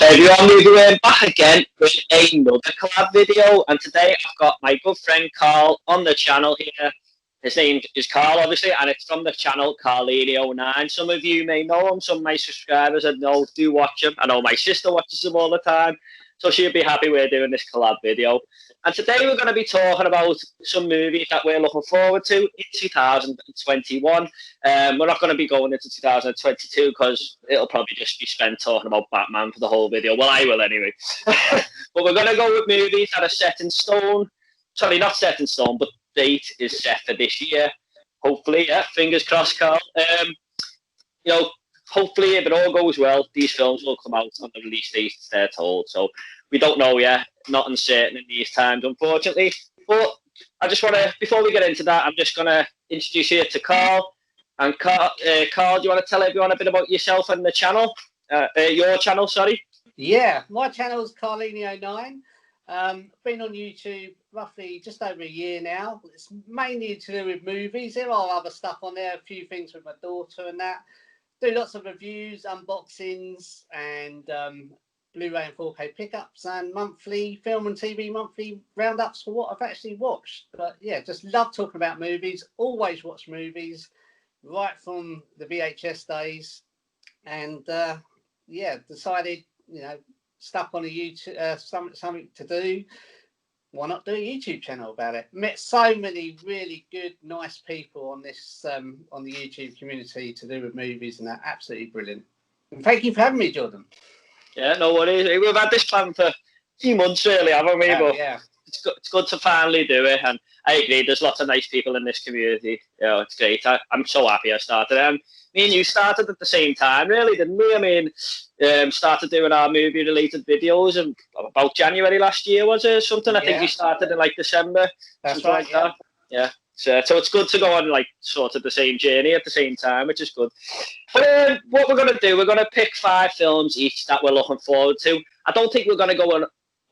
Everyone, we're back again with another collab video, and today I've got my good friend Carl on the channel here. His name is Carl, obviously, and it's from the channel Carlinio9. Some of you may know him, some of my subscribers I know do watch him. I know my sister watches him all the time, so she'll be happy we're doing this collab video. And today we're going to be talking about some movies that we're looking forward to in 2021. We're not going to be going into 2022 because it'll probably just be spent talking about Batman for the whole video. Well, I will anyway. But we're going to go with movies that are set in stone. Sorry, not set in stone, but date is set for this year. Hopefully, yeah, fingers crossed, Carl. Hopefully, if it all goes well, these films will come out on the release dates they're told. So we don't know yet. Not uncertain in these times, unfortunately. But I just want to, before we get into that, I'm just going to introduce you to Carl. And Carl, do you want to tell everyone a bit about yourself and the channel? Your channel, sorry. Yeah, my channel is Carlinio9. Been on YouTube roughly just over a year now. It's mainly to do with movies. There are other stuff on there, a few things with my daughter and that. Do lots of reviews, unboxings, and Blu-ray and 4K pickups, and monthly film and TV monthly roundups for what I've actually watched. But yeah, just love talking about movies. Always watch movies, right from the VHS days. And yeah, decided, stuck on a YouTube, something to do. Why not do a YouTube channel about it? Met so many really good, nice people on this on the YouTube community to do with movies, and they're absolutely brilliant. And thank you for having me, Jordan. Yeah, no worries. We've had this plan for a few months, really, haven't we? But yeah. It's good to finally do it, and I agree. There's lots of nice people in this community. It's great. I'm so happy I started. Me and you started at the same time, really, didn't we? I mean, started doing our movie-related videos in about January last year, was it? Something. I think you started in like December. That's right. Like that. Yeah. So it's good to go on like sort of the same journey at the same time, which is good. But what we're going to do, we're going to pick 5 films each that we're looking forward to. I don't think we're going to go on.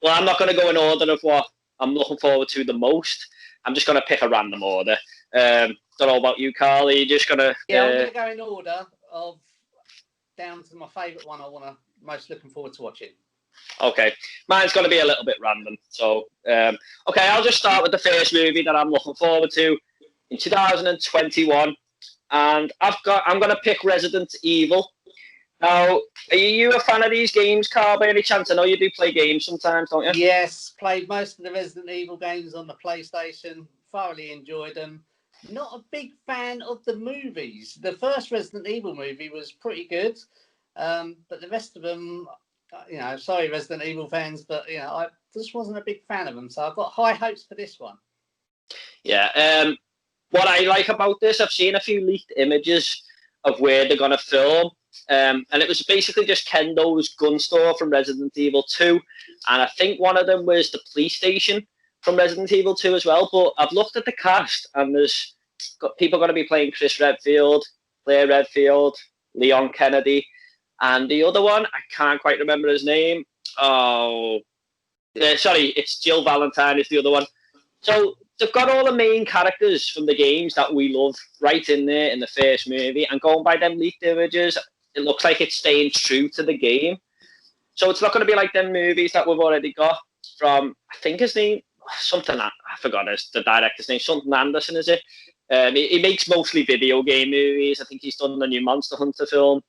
Well, I'm not going to go in order of what I'm looking forward to the most. I'm just going to pick a random order. Don't know about you, Carl. Are you just going to... Yeah, I'm going to go in order of down to my favourite one I want to most looking forward to watching. Okay. Mine's going to be a little bit random. So, okay, I'll just start with the first movie that I'm looking forward to in 2021. And I'm going to pick Resident Evil. Now, are you a fan of these games, Carl, by any chance? I know you do play games sometimes, don't you? Yes, played most of the Resident Evil games on the PlayStation. Thoroughly enjoyed them. Not a big fan of the movies. The first Resident Evil movie was pretty good, but the rest of them, sorry, Resident Evil fans, but I just wasn't a big fan of them. So I've got high hopes for this one. Yeah. What I like about this, I've seen a few leaked images of where they're going to film. And it was basically just Kendo's gun store from Resident Evil 2. And I think one of them was the police station from Resident Evil 2 as well. But I've looked at the cast, and there's people going to be playing Chris Redfield, Claire Redfield, Leon Kennedy, and the other one, I can't quite remember his name. Oh, sorry, it's Jill Valentine is the other one. So they've got all the main characters from the games that we love right in there in the first movie, and going by them leaked images, it looks like it's staying true to the game. So it's not going to be like them movies that we've already got from, I think his name, something, I forgot the director's name, something Anderson, is it? He makes mostly video game movies. I think he's done the new Monster Hunter film.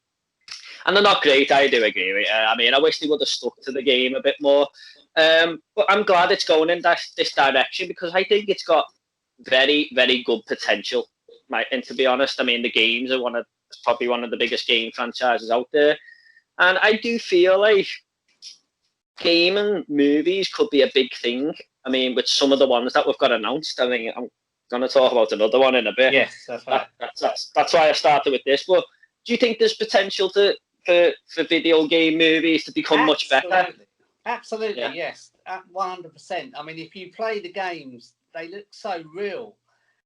And they're not great, I do agree with you. I mean, I wish they would have stuck to the game a bit more. But I'm glad it's going in this direction, because I think it's got very, very good potential. And to be honest, I mean, the games are probably one of the biggest game franchises out there. And I do feel like game and movies could be a big thing. I mean, with some of the ones that we've got announced, I mean, I'm going to talk about another one in a bit. Yes, that's right. That's why I started with this. But do you think there's potential for video game movies to become much better? Absolutely, yeah. Yes, 100%. I mean, if you play the games, they look so real,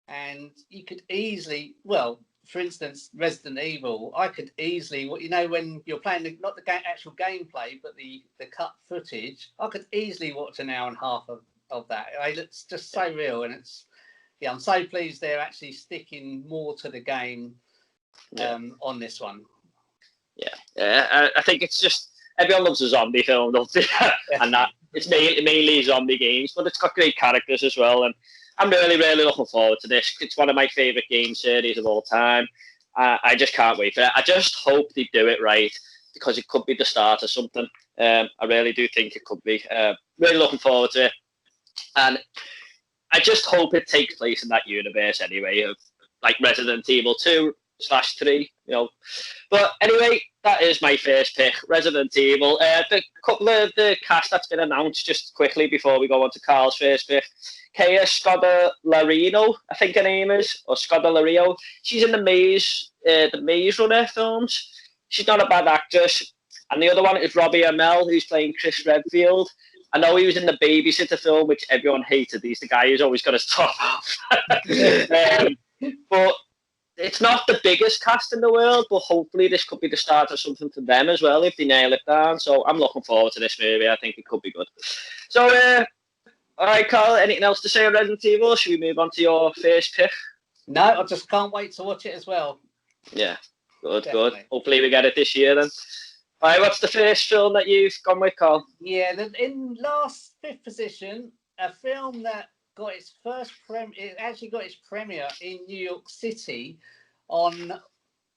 and you could easily, for instance, Resident Evil, I could easily, when you're playing not the actual gameplay, but the cut footage, I could easily watch an hour and a half of that. It looks just so real, and I'm so pleased they're actually sticking more to the game on this one. Yeah, I think it's just everyone loves a zombie film, don't they? And that it's mainly zombie games, but it's got great characters as well. And I'm really, really looking forward to this. It's one of my favourite game series of all time. I just can't wait for it. I just hope they do it right, because it could be the start of something. I really do think it could be. Really looking forward to it. And I just hope it takes place in that universe anyway, of like Resident Evil 2/3, you know. But anyway, that is my first pick, Resident Evil. The couple of the cast that's been announced, just quickly before we go on to Carl's first pick. Kaya Scodelario, I think her name is, or Scodelario. She's in the Maze Runner films. She's not a bad actress. And the other one is Robbie Amell, who's playing Chris Redfield. I know he was in the Babysitter film, which everyone hated. He's the guy who's always got his top off. But it's not the biggest cast in the world, but hopefully this could be the start of something for them as well if they nail it down. So I'm looking forward to this movie. I think it could be good. So, all right, Carl, anything else to say on Resident Evil? Should we move on to your first pick? No, I just can't wait to watch it as well. Yeah, good, Definitely. good. Hopefully we get it this year then. All right, what's the first film that you've gone with, Carl? Yeah, in fifth position, a film that got its it actually got its premiere in New York City on,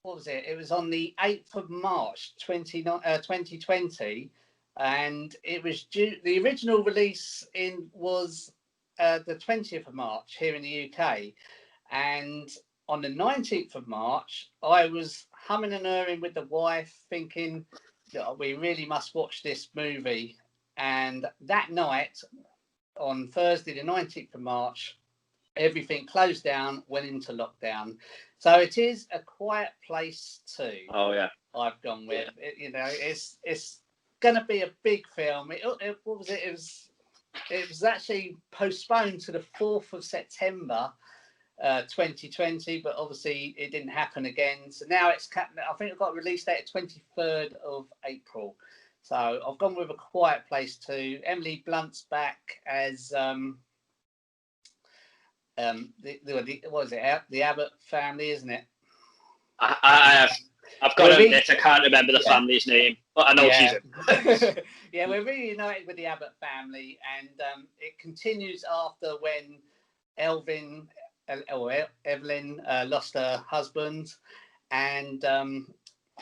what was it? It was on the 8th of March, 2020, and it was the original release was the 20th of March here in the UK, and on the 19th of March, I was humming and erring with the wife, thinking, we really must watch this movie. And that night, on Thursday, the 19th of March, everything closed down, went into lockdown. So it is A Quiet Place 2. Oh, yeah. I've gone with. Yeah. It's going to be a big film. What was it? It was actually postponed to the 4th of September. 2020, but obviously it didn't happen again. So now I think it got released date 23rd of April. So I've gone with A Quiet Place 2. Emily Blunt's back as what is it? The Abbott family, isn't it? I've got to admit, I can't remember the family's name, but I know she's in. Yeah, we're really united with the Abbott family, and it continues after when Evelyn lost her husband, and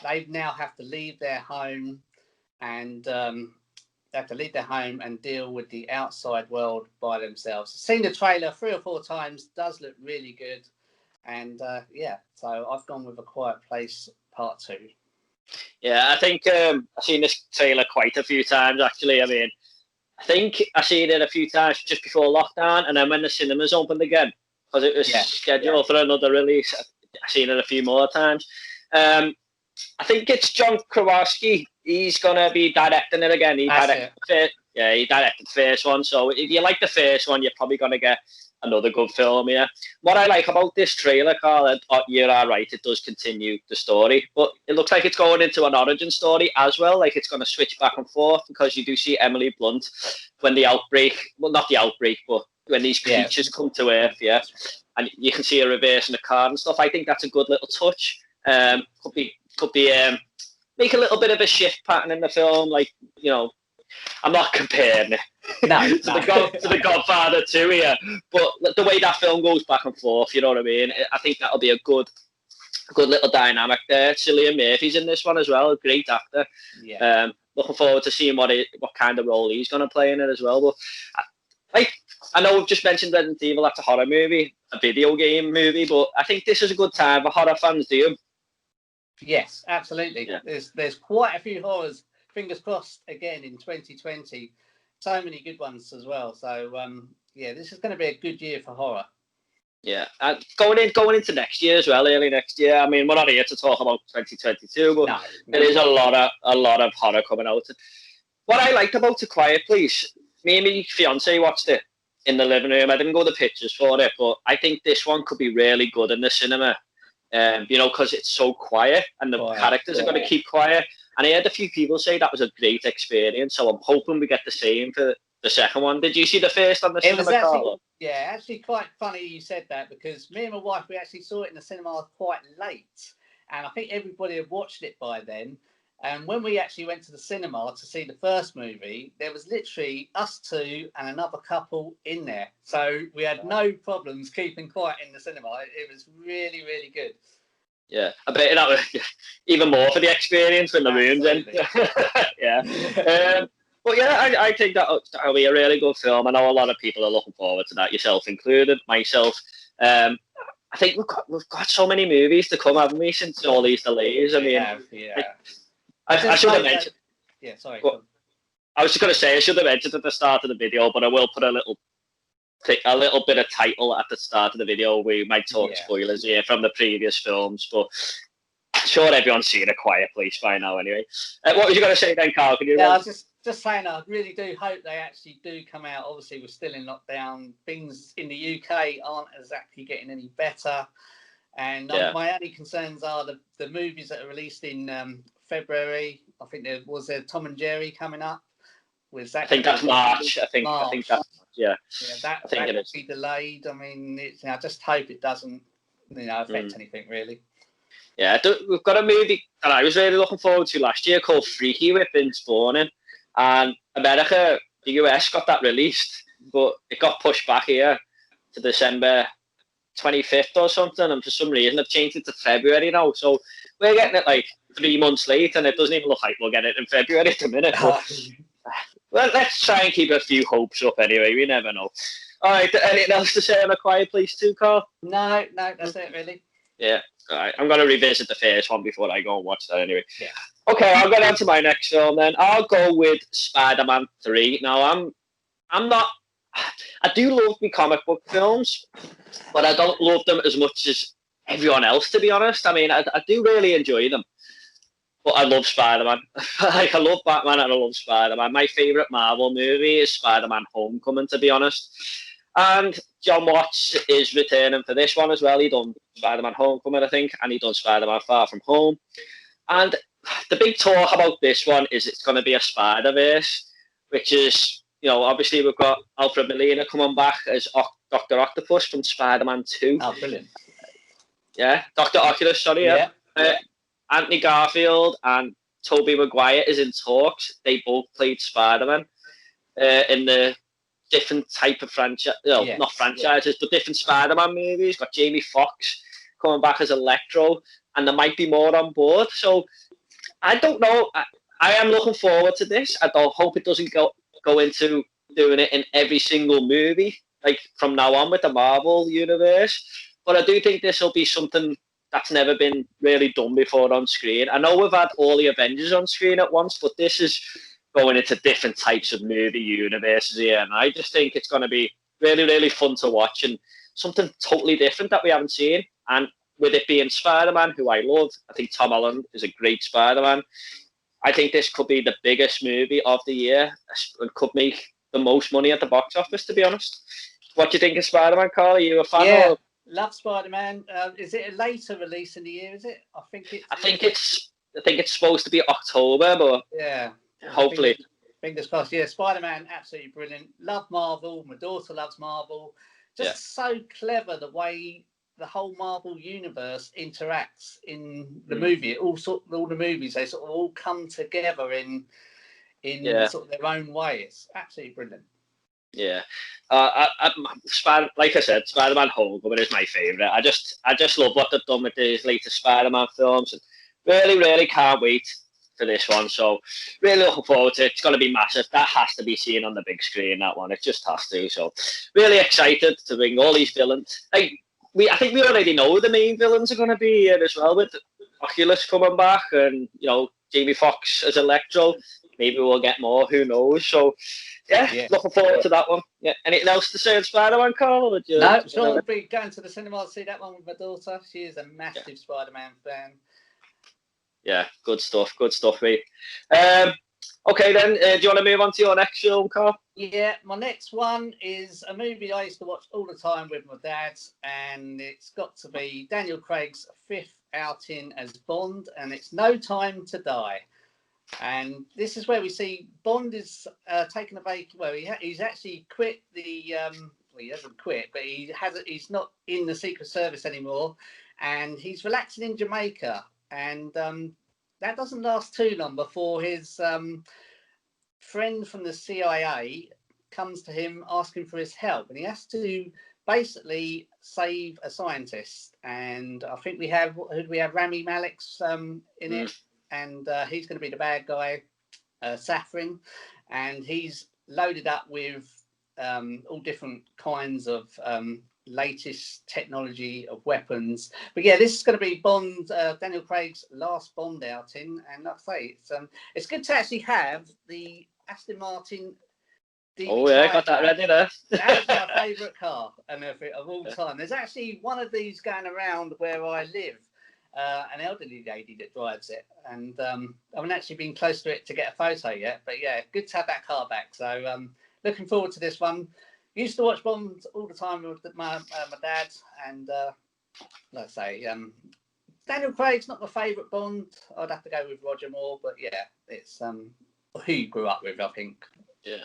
they now have to leave their home, and deal with the outside world by themselves. Seen the trailer 3 or 4 times, does look really good, and so I've gone with A Quiet Place Part 2. Yeah, I think I've seen this trailer quite a few times actually. I mean, I think I seen it a few times just before lockdown, and then when the cinemas opened again, because it was scheduled for another release. I've seen it a few more times. I think it's John Krasinski. He's going to be directing it again. He directed the first one. So if you like the first one, you're probably going to get another good film here. What I like about this trailer, Carl, you're all right, it does continue the story, but it looks like it's going into an origin story as well. Like it's going to switch back and forth, because you do see Emily Blunt when the outbreak, well, not the outbreak, but when these creatures come to Earth, and you can see her reversing the car and stuff. I think that's a good little touch. Could be make a little bit of a shift pattern in the film. Like, you know, I'm not comparing it to the Godfather 2 here, but the way that film goes back and forth, you know what I mean? I think that'll be a good little dynamic there. Cillian Murphy's in this one as well, a great actor. Yeah. Looking forward to seeing what kind of role he's going to play in it as well. But I know we've just mentioned Resident Evil, that's a horror movie, a video game movie, but I think this is a good time for horror fans, do you? Yes, absolutely. Yeah. There's quite a few horrors, fingers crossed, again in 2020. So many good ones as well. So, this is going to be a good year for horror. Yeah, going into next year as well, early next year. I mean, we're not here to talk about 2022, but there is a lot of horror coming out. What I liked about A Quiet Place, me and my fiance watched it in the living room. I didn't go to pictures for it, but I think this one could be really good in the cinema. Because it's so quiet and the characters are going to keep quiet. And I heard a few people say that was a great experience. So I'm hoping we get the same for the second one. Did you see the first on the cinema, Carlo? Yeah, actually quite funny you said that, because me and my wife, we actually saw it in the cinema quite late. And I think everybody had watched it by then. And when we actually went to the cinema to see the first movie, there was literally us two and another couple in there. So we had no problems keeping quiet in the cinema. It was really, really good. Yeah, I bet that was even more for the experience when the room's in. Yeah. But yeah, I think that'll be a really good film. I know a lot of people are looking forward to that, yourself included, myself. I think we've got so many movies to come, haven't we, since all these delays? I mean, I should have mentioned. Yeah, sorry. Well, I was just going to say I should have mentioned at the start of the video, but I will put a little bit of title at the start of the video. We might talk spoilers here from the previous films, but I'm sure everyone's seen A Quiet Place by now anyway. What was you going to say then, Carl? Can you I was just saying, I really do hope they actually do come out. Obviously, we're still in lockdown. Things in the UK aren't exactly getting any better. And my only concerns are the movies that are released in February. I think there was a Tom and Jerry coming up. I think that's March. I think that's that will be delayed. I mean, I just hope it doesn't affect anything really. Yeah, we've got a movie that I was really looking forward to last year called Freaky with Vince Vaughn in, and America, the US got that released, but it got pushed back here to December 25th or something, and for some reason they've changed it to February now. So we're getting it like 3 months late, and it doesn't even look like we'll get it in February at the minute. Well, let's try and keep a few hopes up anyway. We never know. All right, anything else to say on A Quiet Place 2, Carl? No, that's it really. Yeah, all right. I'm going to revisit the first one before I go and watch that anyway. Yeah. Okay, I'll go down to my next film then. I'll go with Spider-Man 3. Now, I'm not... I do love my comic book films, but I don't love them as much as everyone else, to be honest. I mean, I do really enjoy them. But I love Spider-Man. I love Batman and I love Spider-Man. My favourite Marvel movie is Spider-Man Homecoming, to be honest. And John Watts is returning for this one as well. He done Spider-Man Homecoming, I think, and he done Spider-Man Far From Home. And the big talk about this one is it's going to be a Spider-Verse, which is, obviously we've got Alfred Molina coming back as Dr. Octopus from Spider-Man 2. Oh, brilliant. Yeah, Dr. Oculus, sorry. Yeah. Anthony Garfield and Tobey Maguire is in talks. They both played Spider-Man in the different type of franchise, not franchises, but different Spider-Man movies. Got Jamie Foxx coming back as Electro, and there might be more on board. So I don't know. I am looking forward to this. I don't hope it doesn't go into doing it in every single movie, like from now on with the Marvel universe. But I do think this will be something that's never been really done before on screen. I know we've had all the Avengers on screen at once, but this is going into different types of movie universes here, and I just think it's going to be really, really fun to watch and something totally different that we haven't seen. And with it being Spider-Man, who I love, I think Tom Holland is a great Spider-Man. I think this could be the biggest movie of the year and could make the most money at the box office, to be honest. What do you think of Spider-Man, Carl? Are you a fan? Yeah. Love Spider-Man. Is it a later release in the year? Is it? I think it's supposed to be October, but hopefully. Fingers crossed. Yeah, Spider-Man, absolutely brilliant. Love Marvel. My daughter loves Marvel. Just so clever the way the whole Marvel universe interacts in the movie. All the movies, they sort of all come together in sort of their own way. It's absolutely brilliant. Yeah, like I said, Spider-Man Homecoming is my favourite. I just love what they've done with these latest Spider-Man films, and really, really can't wait for this one. So, really looking forward to it. It's going to be massive. That has to be seen on the big screen. That one, it just has to. So, really excited to bring all these villains. I think we already know the main villains are going to be here as well, with Oculus coming back, and Jamie Foxx as Electro. Maybe we'll get more. Who knows? So. Yeah, looking forward to that one. Yeah. Anything else to say on Spider-Man, Carl? No, sure. I'll be going to the cinema to see that one with my daughter. She is a massive Spider-Man fan. Yeah, good stuff, mate. Okay, then, do you want to move on to your next film, Carl? Yeah, my next one is a movie I used to watch all the time with my dad, and it's got to be Daniel Craig's 5th outing as Bond, and it's No Time to Die. And this is where we see Bond is taking a break. Well, he's actually quit the. Well, he hasn't quit, but he's not in the Secret Service anymore, and he's relaxing in Jamaica. And that doesn't last too long before his friend from the CIA comes to him asking for his help, and he has to basically save a scientist. And I think we have Rami Malek's in it, and he's going to be the bad guy, Saffron, and he's loaded up with all different kinds of latest technology of weapons. But yeah, this is going to be Bond, Daniel Craig's last Bond outing, and like I say, it's good to actually have the Aston Martin. Oh yeah, got that ready there. That's my favourite car of all time. There's actually one of these going around where I live, an elderly lady that drives it, and I haven't actually been close to it to get a photo yet. But yeah, good to have that car back. So looking forward to this one. Used to watch Bond all the time with my dad, and like I say, Daniel Craig's not my favourite Bond. I'd have to go with Roger Moore, but yeah, it's who you grew up with, I think. Yeah,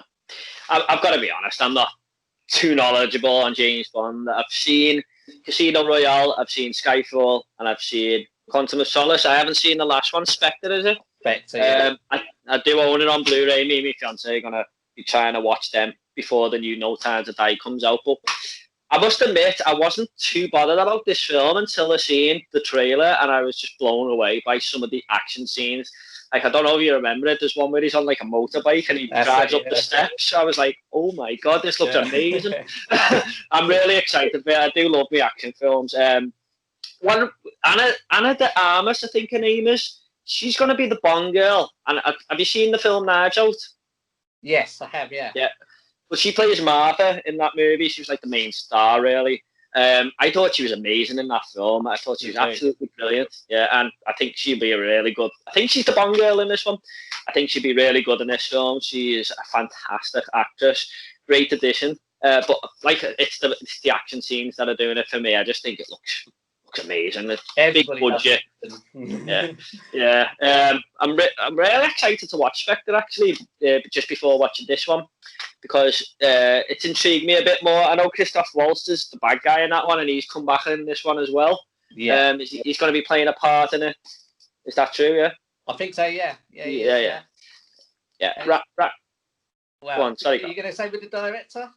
I've got to be honest. I'm not too knowledgeable on James Bond. I've seen Casino Royale, I've seen Skyfall, and I've seen Quantum of Solace. I haven't seen the last one. Spectre, is it? Spectre. Yeah. I do own it on Blu-ray. Me and my fiance are gonna be trying to watch them before the new No Time to Die comes out. But I must admit, I wasn't too bothered about this film until I seen the trailer, and I was just blown away by some of the action scenes. Like, I don't know if you remember it, there's one where he's on like a motorbike and he drives up the steps. I was like, oh my God, this looks amazing. I'm really excited for it. I do love the action films. Anna de Armas, I think her name is. She's going to be the Bond girl. And have you seen the film Knives Out? Yes, I have, yeah. Yeah. But she plays Martha in that movie. She was like the main star, really. I thought she was amazing in that film. I thought she was absolutely brilliant. Yeah, and I think she'll be really good. I think she's the Bond girl in this one. I think she'll be really good in this film. She is a fantastic actress. Great addition. But like, it's the action scenes that are doing it for me. I just think it looks amazing. It's big budget. Yeah. I'm really excited to watch Spectre, actually, just before watching this one, because it's intrigued me a bit more. I know Christoph Waltz is the bad guy in that one, and he's come back in this one as well. Yeah. He's going to be playing a part in it. Is that true? Yeah. I think so. Yeah. Yeah. Well, go on, sorry. Are you going to say with the director?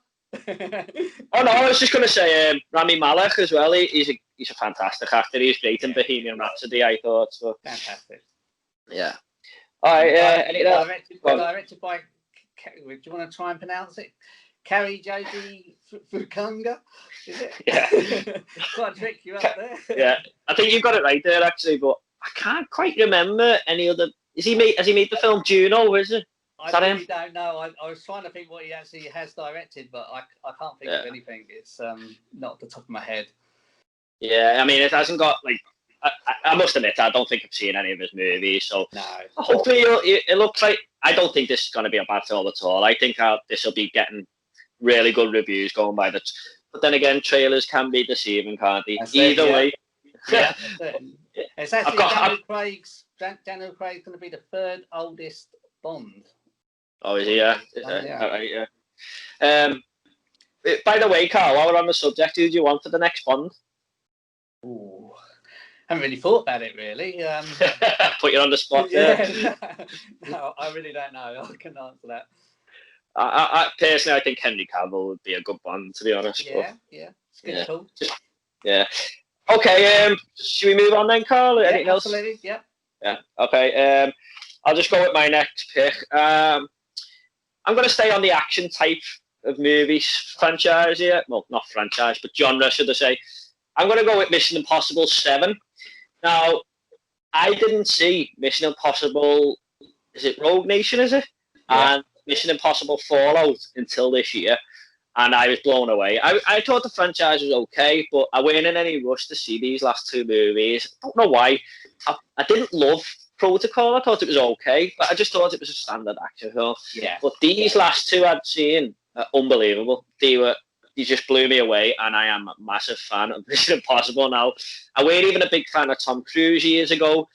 Oh no, I was just going to say Rami Malek as well. He's a fantastic actor. He's great in Bohemian Rhapsody, I thought. So. Fantastic. Yeah. All right. Directed by. Do you want to try and pronounce it? Kari Joji Fukunga, is it? Yeah. Quite trick you up there. Yeah, I think you've got it right there, actually, but I can't quite remember any other. Has he made the film Juno? Is it? I really don't know. I was trying to think what he actually has directed, but I can't think of anything. It's not at the top of my head. Yeah, I mean, it hasn't got like. I must admit, I don't think I've seen any of his movies, so no. Hopefully it looks like. I don't think this is going to be a bad film at all. I think this will be getting really good reviews going by the. But then again, trailers can be deceiving, can't they? Either way. Yeah, it's actually Daniel Craig's going to be the third oldest Bond. Oh, is he? Yeah. All right, yeah. By the way, Carl, while we're on the subject, who do you want for the next Bond? Ooh, I haven't really thought about it, really. Put you on the spot there. No, I really don't know. I can answer that. I personally, I think Henry Cavill would be a good Bond, to be honest. Yeah. It's good call. Yeah. Okay, should we move on then, Carl? Anything else? Absolutely, yeah. Yeah, okay. I'll just go with my next pick. I'm going to stay on the action type of movies franchise here. Well, not franchise, but genre, should I say. I'm going to go with Mission Impossible 7. Now, I didn't see Mission Impossible, is it Rogue Nation, is it? Yeah. And Mission Impossible Fallout until this year. And I was blown away. I thought the franchise was okay, but I wasn't in any rush to see these last two movies. I don't know why. I didn't love Protocol. I thought it was okay, but I just thought it was a standard action film. Yeah. But these last two I'd seen are unbelievable. They just blew me away, and I am a massive fan of Mission Impossible now. I wasn't even a big fan of Tom Cruise years ago.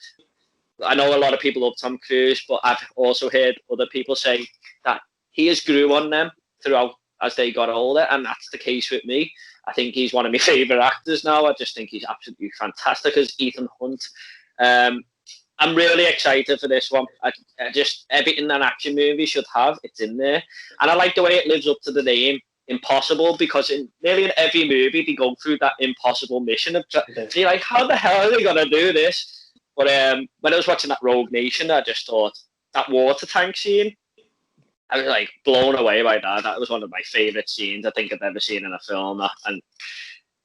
I know a lot of people love Tom Cruise, but I've also heard other people say that he has grew on them throughout as they got older, and that's the case with me. I think he's one of my favourite actors now. I just think he's absolutely fantastic as Ethan Hunt. I'm really excited for this one. I just everything an action movie should have, it's in there, and I like the way it lives up to the name Impossible, because nearly in every movie they go through that impossible mission. You're like, how the hell are they gonna do this? But when I was watching that Rogue Nation, I just thought that water tank scene, I was like blown away by that. That was one of my favourite scenes I think I've ever seen in a film, and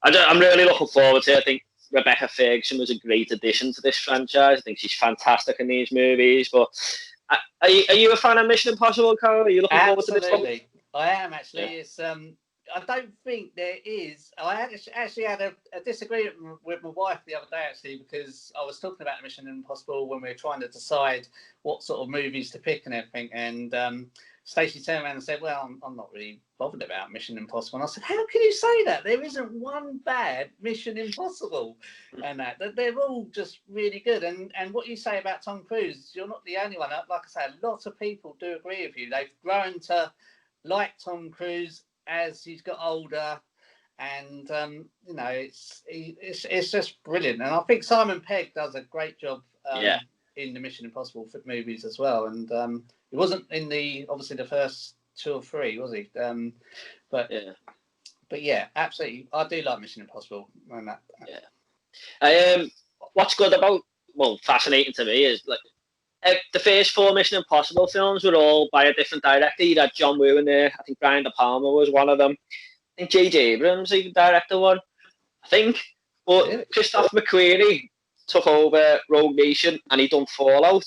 I'm really looking forward to it. I think Rebecca Ferguson was a great addition to this franchise. I think she's fantastic in these movies. But are you a fan of Mission Impossible, Carl? Are you looking forward to this one? Absolutely, I am actually. Yeah. It's I don't think there is. I actually had a disagreement with my wife the other day, actually, because I was talking about Mission Impossible when we were trying to decide what sort of movies to pick and everything. And Stacey turned around and said, well, I'm not really bothered about Mission Impossible. And I said, how can you say that? There isn't one bad Mission Impossible. And that they're all just really good. And what you say about Tom Cruise, you're not the only one. Like I say, a lot of people do agree with you. They've grown to like Tom Cruise as he's got older, and you know, it's just brilliant. And I think Simon Pegg does a great job in the Mission Impossible movies as well. And he wasn't in obviously the first 2 or 3, was he? But yeah, absolutely, I do like Mission Impossible. And that. Yeah. What's good about, well, fascinating to me is like the first 4 Mission Impossible films were all by a different director. You had John Woo in there. I think Brian De Palma was one of them. I think J.J. Abrams even directed one. I think. But Christopher McQuarrie took over Rogue Nation and he done Fallout.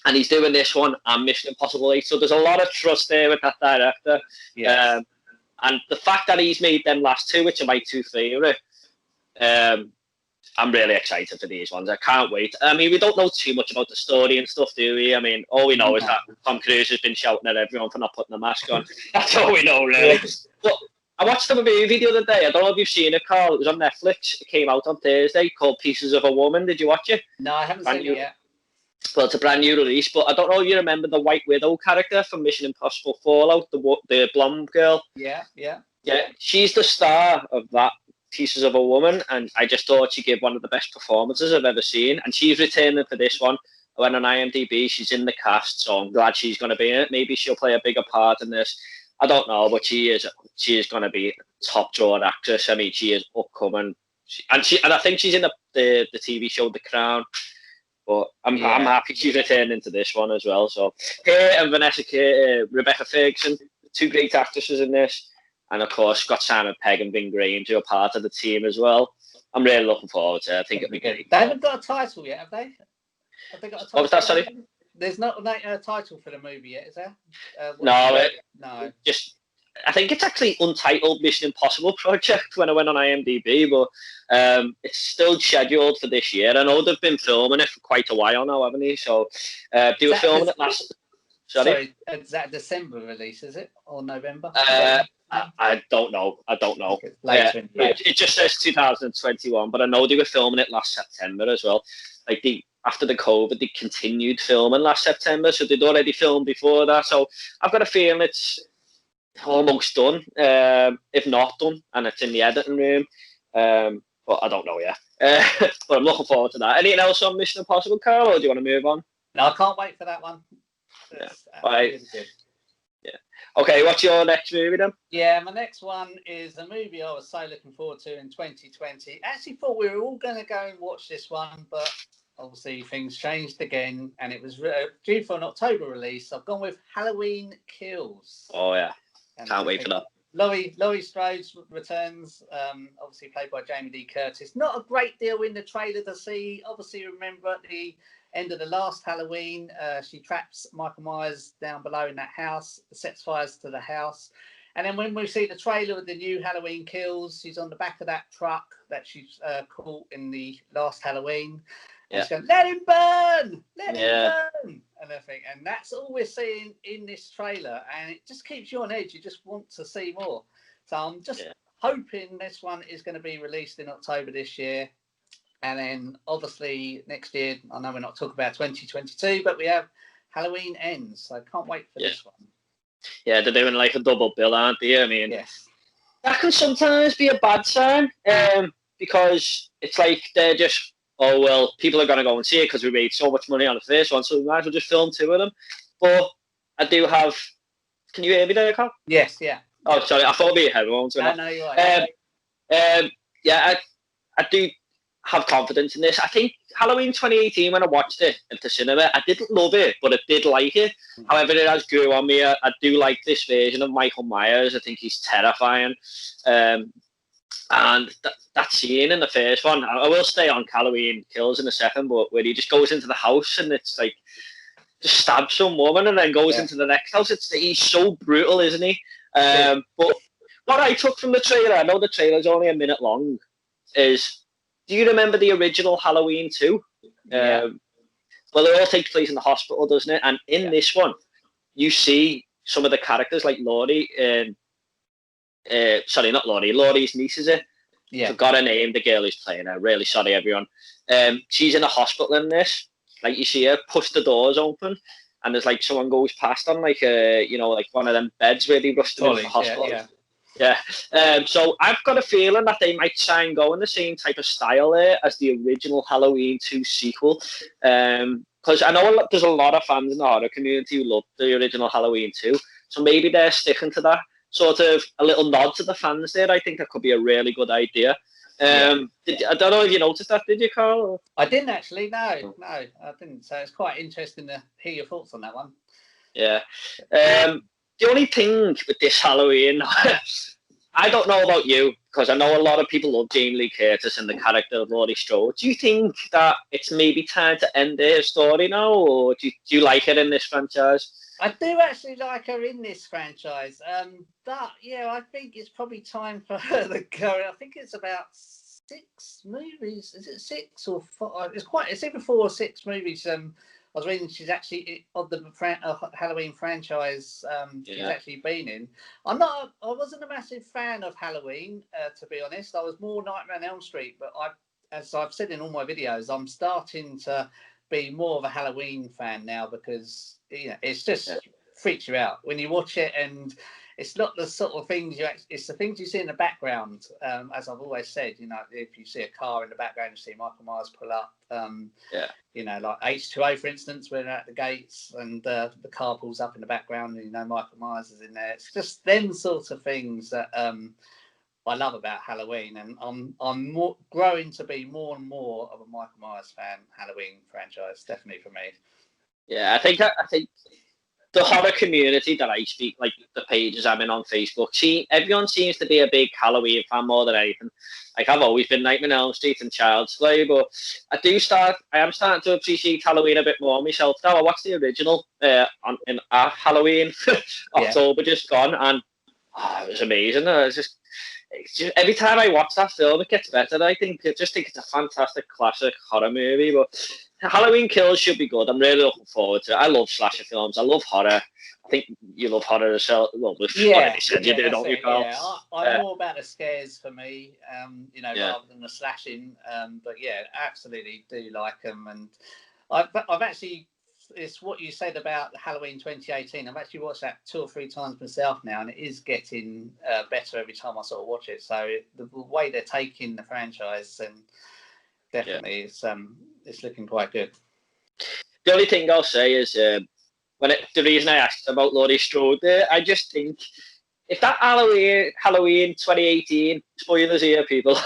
And he's doing this one and Mission Impossible 8. So there's a lot of trust there with that director. Yes. And the fact that he's made them last 2, which are my 2 favourite, I'm really excited for these ones. I can't wait. I mean, we don't know too much about the story and stuff, do we? I mean, all we know is that Tom Cruise has been shouting at everyone for not putting a mask on. That's all we know, really. But I watched a movie the other day. I don't know if you've seen it, Carl. It was on Netflix. It came out on Thursday, called Pieces of a Woman. Did you watch it? No, I haven't seen it yet. Well, it's a brand new release, but I don't know if you remember the White Widow character from Mission Impossible Fallout, the blonde girl. Yeah. She's the star of that Pieces of a Woman, and I just thought she gave one of the best performances I've ever seen, and she's returning for this one. I went on IMDb, she's in the cast, so I'm glad she's going to be in it. Maybe she'll play a bigger part in this. I don't know, but she is going to be a top drawn actress. I mean, she is upcoming, and I think she's in the TV show The Crown. But I'm happy she's returning to this one as well. So her and Rebecca Ferguson, 2 great actresses in this. And of course, got Simon Pegg and Ving Rhames, who are part of the team as well. I'm really looking forward to it. I think it'll be great. They haven't got a title yet, have they? Have they got a title? What was that, sorry? There's not a title for the movie yet, is there? No. Just, I think it's actually untitled Mission Impossible Project when I went on IMDb, but it's still scheduled for this year. I know they've been filming it for quite a while now, haven't they? So they were filming it last... Sorry, is that December release, is it? Or November? I don't know. It just says 2021, but I know they were filming it last September as well. Like after the COVID, they continued filming last September, so they'd already filmed before that. So I've got a feeling it's almost done, if not done, and it's in the editing room. But I don't know yet. But I'm looking forward to that. Anything else on Mission Impossible, Carl, or do you want to move on? No, I can't wait for that one. Right. Yeah. Okay, what's your next movie then? Yeah, my next one is a movie I was so looking forward to in 2020. Actually thought we were all going to go and watch this one, but obviously things changed again, and it was due for an October release. I've gone with Halloween Kills. Oh yeah, can't wait for that. Laurie Strode returns, obviously played by Jamie Lee Curtis. Not a great deal in the trailer to see. Obviously, remember at the end of the last Halloween, she traps Michael Myers down below in that house, sets fires to the house. And then when we see the trailer of the new Halloween Kills, she's on the back of that truck that she's caught in the last Halloween. And she's going, let him burn! Let him burn! And everything. And that's all we're seeing in this trailer. And it just keeps you on edge. You just want to see more. So I'm just hoping this one is going to be released in October this year. And then obviously next year, I know we're not talking about 2022, but we have Halloween Ends. So I can't wait for this one. Yeah, they're doing like a double bill, aren't they? I mean, that can sometimes be a bad sign because it's like they're just oh, well, people are going to go and see it because we made so much money on the first one, so we might as well just film 2 of them. But I do have... Can you hear me there, Carl? Yes, yeah. Oh, sorry, I thought we had headphones. No, you're right. Yeah, I do have confidence in this. I think Halloween 2018, when I watched it at the cinema, I didn't love it, but I did like it. However, it has grew on me. I do like this version of Michael Myers. I think he's terrifying. And that scene in the first one, I will stay on Halloween Kills in a second, but where he just goes into the house and it's like, just stabs some woman and then goes into the next house. He's so brutal, isn't he? But what I took from the trailer, I know the trailer's only a minute long, is, do you remember the original Halloween 2? Yeah. Well, it all takes place in the hospital, doesn't it? And in this one, you see some of the characters like Laurie, sorry, not Laurie, Laurie's niece, is it? Yeah. Forgot her name, the girl who's playing her. Really sorry, everyone. She's in a hospital in this. Like, you see her push the doors open, and there's like someone goes past on like like one of them beds where they rush them into the hospital. Yeah. So I've got a feeling that they might try and go in the same type of style there as the original Halloween 2 sequel. Because I know there's a lot of fans in the horror community who love the original Halloween 2. So maybe they're sticking to that sort of a little nod to the fans there. I think that could be a really good idea. I don't know if you noticed that, did you, Carl? I didn't actually, no, I didn't. So it's quite interesting to hear your thoughts on that one. Yeah. The only thing with this Halloween, I don't know about you, because I know a lot of people love Jamie Lee Curtis and the character of Laurie Strode. Do you think that it's maybe time to end her story now, or do you like her in this franchise? I do actually like her in this franchise. But yeah, I think it's probably time for her to go. I think it's about 6 movies. Is it 6 or 4? It's either 4 or 6 movies. I was reading she's actually of the Halloween franchise. She's actually been in. I wasn't a massive fan of Halloween, to be honest. I was more Nightmare on Elm Street, but as I've said in all my videos, I'm starting to be more of a Halloween fan now because it's just freaks you out when you watch it, and it's not the sort of things it's the things you see in the background. As I've always said, if you see a car in the background, you see Michael Myers pull up. Like H2O, for instance, when they're at the gates and the car pulls up in the background, and Michael Myers is in there. It's just them sorts of things that I love about Halloween, and I'm growing to be more and more of a Michael Myers fan. Halloween franchise, definitely for me. Yeah, I think the horror community that I speak, like the pages I'm in on Facebook, everyone seems to be a big Halloween fan more than anything. Like, I've always been Nightmare on Elm Street and Child's Play, but I am starting to appreciate Halloween a bit more myself now. I watched the original in Halloween, October just gone, and it was amazing. It's just every time I watch that film, it gets better. I just think it's a fantastic classic horror movie. But Halloween Kills should be good. I'm really looking forward to it. I love slasher films. I love horror. I think you love horror as well. Well, you do, don't you, Carl? Yeah, I'm more about the scares for me, rather than the slashing. But yeah, absolutely do like them. And I've actually, it's what you said about Halloween 2018. I've actually watched that 2 or 3 times myself now, and it is getting better every time I sort of watch it. So the way they're taking the franchise, and definitely it's looking quite good. The only thing I'll say is the reason I asked about Laurie Strode there, I just think if that Halloween 2018, spoilers here, people,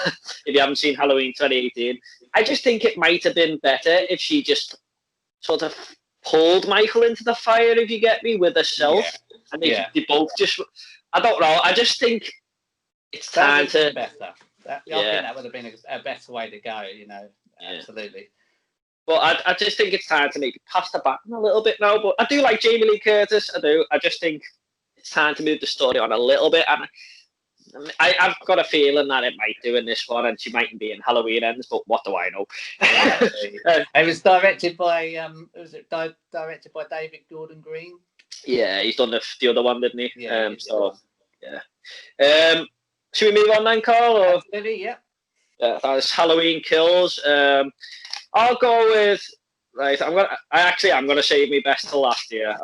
if you haven't seen Halloween 2018, I just think it might have been better if she just sort of pulled Michael into the fire, if you get me, with herself. And they both just, I don't know, I just think it's time to... better. I think that would have been a better way to go, absolutely. But I just think it's time to maybe pass the baton a little bit now. But I do like Jamie Lee Curtis, I do. I just think it's time to move the story on a little bit. And I've got a feeling that it might do in this one, and she mightn't be in Halloween Ends, but what do I know? It was directed by directed by David Gordon Green? Yeah, he's done the other one, didn't he? Yeah. Should we move on then, Carl? Or? Absolutely, yeah. That's Halloween Kills. I'll go with I'm gonna save me best till last year.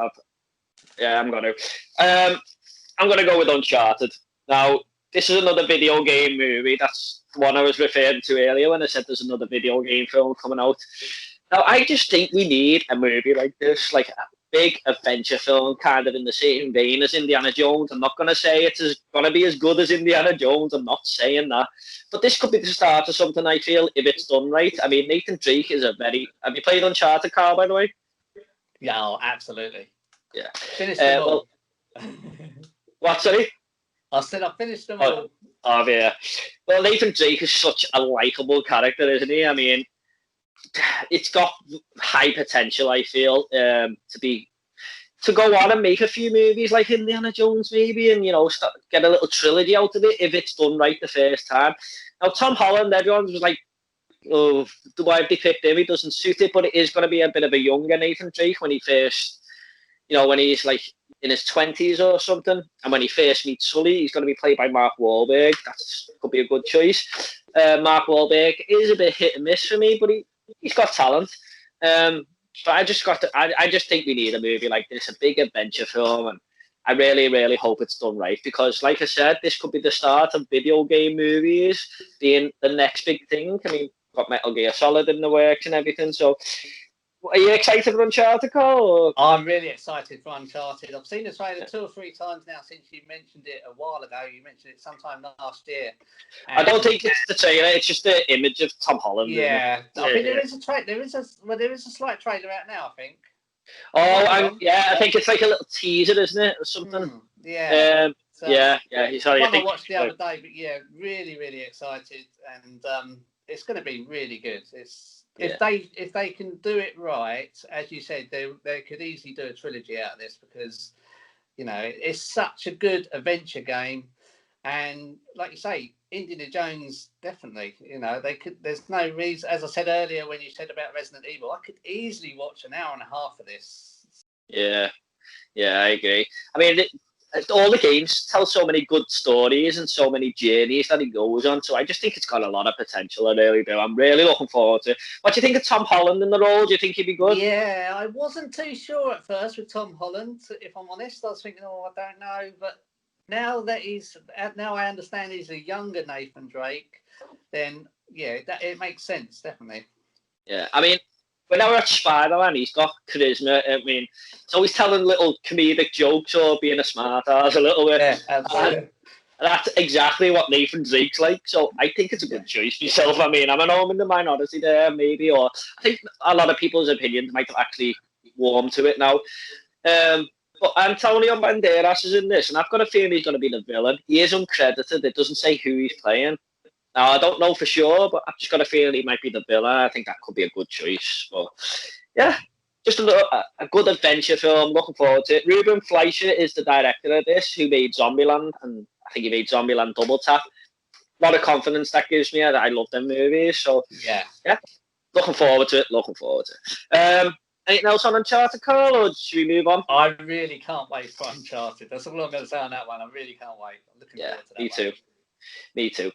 I'm gonna go with Uncharted. Now, this is another video game movie that's the one I was referring to earlier when I said there's another video game film coming out. Now, I just think we need a movie like this, like a big adventure film, kind of in the same vein as Indiana Jones. I'm not going to say it's going to be as good as Indiana Jones. I'm not saying that. But this could be the start of something, I feel, if it's done right. I mean, Nathan Drake is a very... Have you played Uncharted, Carl, by the way? Yeah, oh, absolutely. Yeah. Finished them all. Well, what, sorry? I said I finished them all. Oh, yeah. Well, Nathan Drake is such a likable character, isn't he? I mean, it's got high potential, I feel, to go on and make a few movies like Indiana Jones, maybe, and, you know, get a little trilogy out of it if it's done right the first time. Now, Tom Holland, everyone was like, oh, why have they picked him? He doesn't suit it, but it is going to be a bit of a younger Nathan Drake when he first, you know, when he's like in his 20s or something, and when he first meets Sully, he's going to be played by Mark Wahlberg. That could be a good choice. Mark Wahlberg is a bit hit and miss for me, but he's got talent. But I just think we need a movie like this, a big adventure film, and I really, really hope it's done right, because, like I said, this could be the start of video game movies being the next big thing. I mean, got Metal Gear Solid in the works and everything. So, are you excited for Uncharted, Carl? I'm really excited for Uncharted. I've seen the trailer 2 or 3 times now since you mentioned it a while ago. You mentioned it sometime last year. I don't think it's the trailer; it's just the image of Tom Holland. Yeah, I think there is a trailer. There is a slight trailer out now, I think. Oh, yeah, I think it's like a little teaser, isn't it, or something? Yeah. Yeah. Sorry, I watched the other day, but yeah, really, really excited, and it's going to be really good. If they can do it right, as you said, they could easily do a trilogy out of this, because, you know, it's such a good adventure game, and like you say, Indiana Jones, definitely, you know, they could. There's no reason, as I said earlier when you said about Resident Evil, I could easily watch an hour and a half of this. Yeah, I agree. I mean, all the games tell so many good stories and so many journeys that he goes on. So I just think it's got a lot of potential. I really do. I'm really looking forward to it. What do you think of Tom Holland in the role? Do you think he'd be good? Yeah, I wasn't too sure at first with Tom Holland. If I'm honest, I was thinking, oh, I don't know. But now I understand he's a younger Nathan Drake, then yeah, it makes sense, definitely. Yeah, I mean, when I watch Spider-Man, he's got charisma. I mean, he's always telling little comedic jokes or being a smart ass a little bit. Yeah, absolutely. And that's exactly what Nathan Drake's like. So I think it's a good choice myself. I mean, I'm in the minority there, maybe, or I think a lot of people's opinions might have actually warmed to it now. But Antonio Banderas is in this, and I've got a feeling he's going to be the villain. He is uncredited. It doesn't say who he's playing. Now, I don't know for sure, but I've just got a feeling he might be the villain. I think that could be a good choice. But yeah, just a good adventure film. Looking forward to it. Ruben Fleischer is the director of this, who made Zombieland, and I think he made Zombieland Double Tap. A lot of confidence that gives me. I love them movies. So yeah, looking forward to it. Anything else on Uncharted, Carl, or should we move on? I really can't wait for Uncharted. That's all I'm going to say on that one. I really can't wait. I'm looking forward to that. Me too.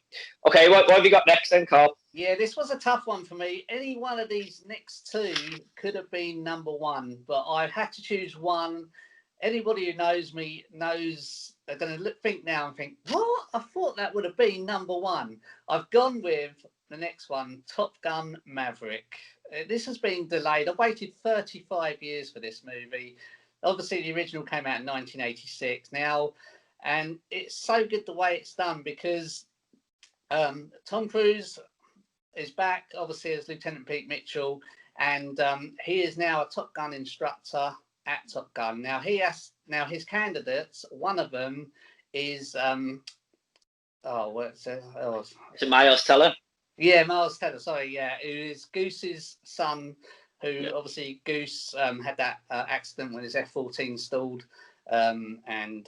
Okay, what have you got next then, Carl? Yeah, this was a tough one for me. Any one of these next 2 could have been number 1, but I had to choose one. Anybody who knows me knows they're going to think now and think, what? I thought that would have been number 1. I've gone with the next one, Top Gun Maverick. This has been delayed. I waited 35 years for this movie. Obviously, the original came out in 1986 now, and it's so good the way it's done, because Tom Cruise is back, obviously, as Lieutenant Pete Mitchell, and he is now a Top Gun instructor at Top Gun. Now his candidates, one of them is is it Miles Teller? Yeah, Miles Teller. Sorry, yeah, who is Goose's son. Who obviously Goose had that accident when his F-14 stalled, and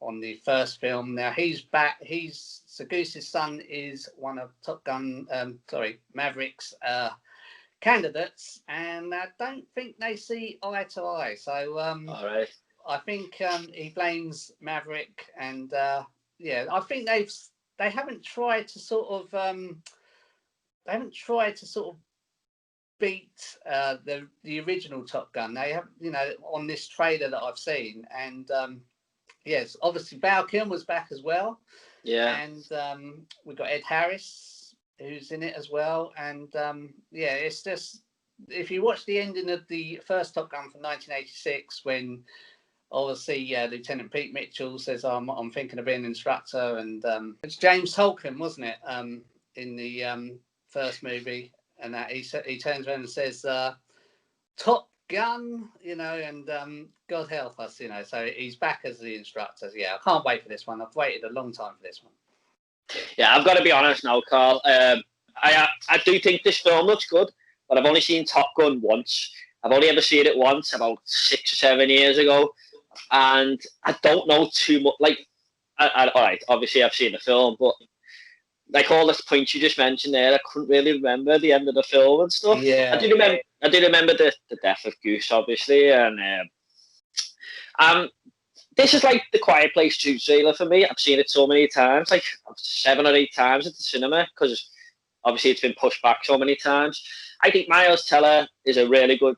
on the first film. Now he's back. So Goose's son is one of Top Gun, Maverick's candidates, and I don't think they see eye to eye. So all right. I think he blames Maverick, and I think they haven't tried to sort of beat the original Top Gun. They have, on this trailer that I've seen, and yes, obviously Val Kilmer was back as well. Yeah, and we've got Ed Harris who's in it as well. And yeah, it's just, if you watch the ending of the first Top Gun from 1986, when obviously Lieutenant Pete Mitchell says, I'm thinking of being an instructor, and it's James Tolkien, wasn't it, in the first movie, and that he turns around and says, Top Gun, you know, and God help us, you know. So he's back as the instructor. Yeah, I can't wait for this one. I've waited a long time for this one. Yeah, I've got to be honest now, Carl. I do think this film looks good, but I've only seen Top Gun once. I've only ever seen it once, about 6 or 7 years ago, and I don't know too much. Like, all right, obviously I've seen the film, but like all the points you just mentioned there, I couldn't really remember the end of the film and stuff. Yeah, I do remember the death of Goose, obviously, and this is like the Quiet Place 2 trailer for me. I've seen it so many times, like 7 or 8 times at the cinema, because obviously it's been pushed back so many times. I think Miles Teller is a really good